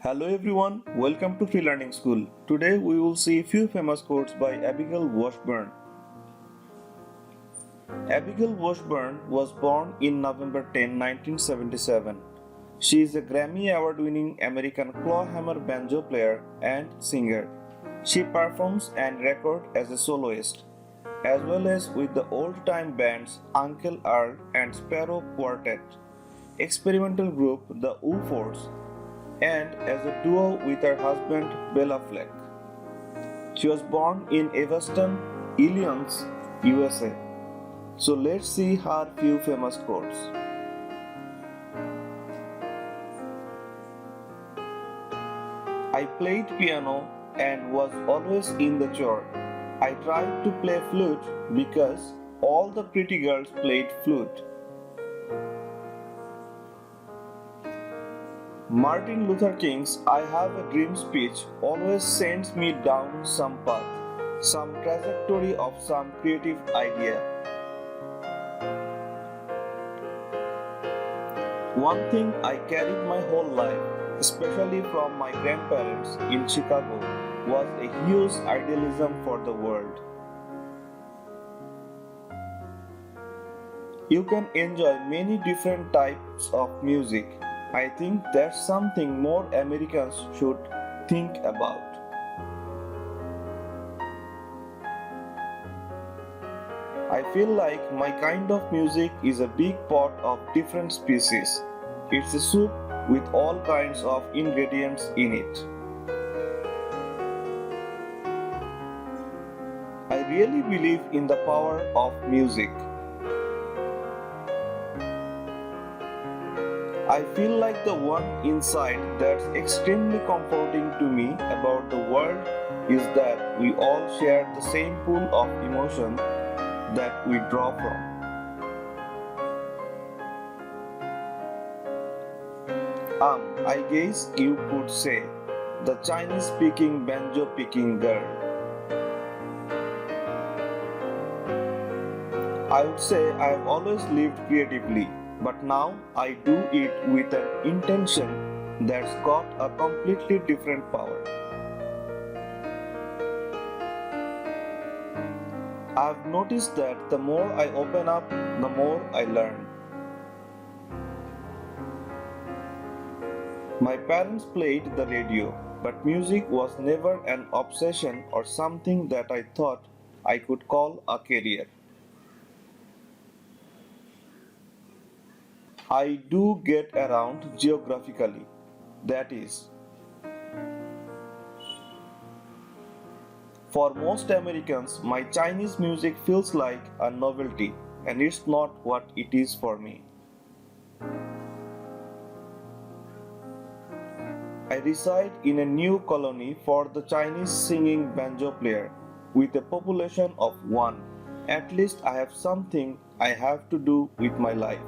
Hello everyone, welcome to Free Learning School. Today we will see few famous quotes by Abigail Washburn. Abigail Washburn was born in November 10, 1977. She is a Grammy Award winning American clawhammer banjo player and singer. She performs and records as a soloist, as well as with the old-time bands Uncle Earl and Sparrow Quartet, experimental group the Force, and as a duo with her husband Béla Fleck. She was born in Evanston, Illinois, USA. So let's see her few famous quotes. I played piano and was always in the chore. I tried to play flute because all the pretty girls played flute. Martin Luther King's I Have a Dream speech always sends me down some path, some trajectory of some creative idea. One thing I carried my whole life, especially from my grandparents in Chicago, was a huge idealism for the world. You can enjoy many different types of music. I think that's something more Americans should think about. I feel like my kind of music is a big pot of different species. It's a soup with all kinds of ingredients in it. I really believe in the power of music. I feel like the one insight that's extremely comforting to me about the world is that we all share the same pool of emotion that we draw from. I guess you could say, the Chinese-speaking banjo-picking girl. I would say I have always lived creatively, but now I do it with an intention that's got a completely different power. I've noticed that the more I open up, the more I learn. My parents played the radio, but music was never an obsession or something that I thought I could call a career. I do get around geographically, that is. For most Americans, my Chinese music feels like a novelty, and it's not what it is for me. I reside in a new colony for the Chinese singing banjo player with a population of 1. At least I have something I have to do with my life.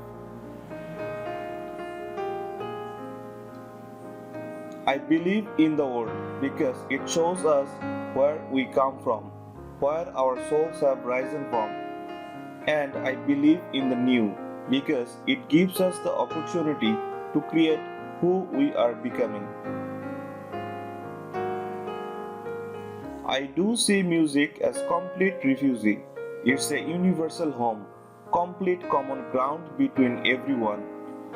I believe in the old because it shows us where we come from, where our souls have risen from. And I believe in the new because it gives us the opportunity to create who we are becoming. I do see music as complete refuge. It's a universal home, complete common ground between everyone.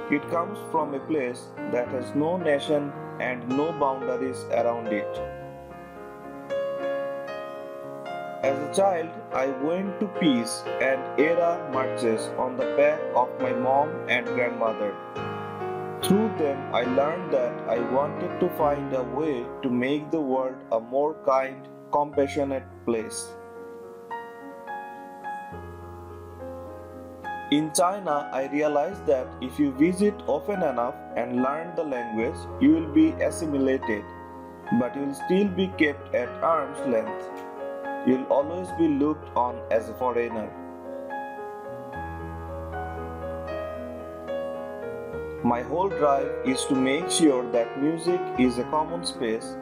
It comes from a place that has no nation and no boundaries around it. As a child, I went to peace and era marches on the back of my mom and grandmother. Through them, I learned that I wanted to find a way to make the world a more kind, compassionate place. In China, I realized that if you visit often enough and learn the language, you will be assimilated, but you will still be kept at arm's length. You will always be looked on as a foreigner. My whole drive is to make sure that music is a common space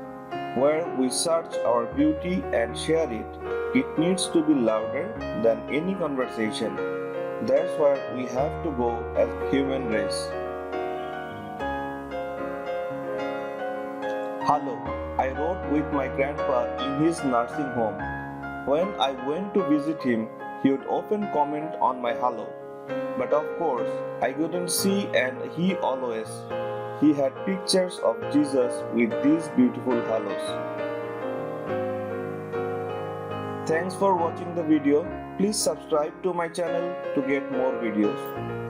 where we search our beauty and share it. It needs to be louder than any conversation. That's where we have to go as a human race. Hello, I wrote with my grandpa in his nursing home. When I went to visit him, he would often comment on my hello. But of course, I couldn't see, and he had pictures of Jesus with these beautiful hellos. Thanks for watching the video. Please subscribe to my channel to get more videos.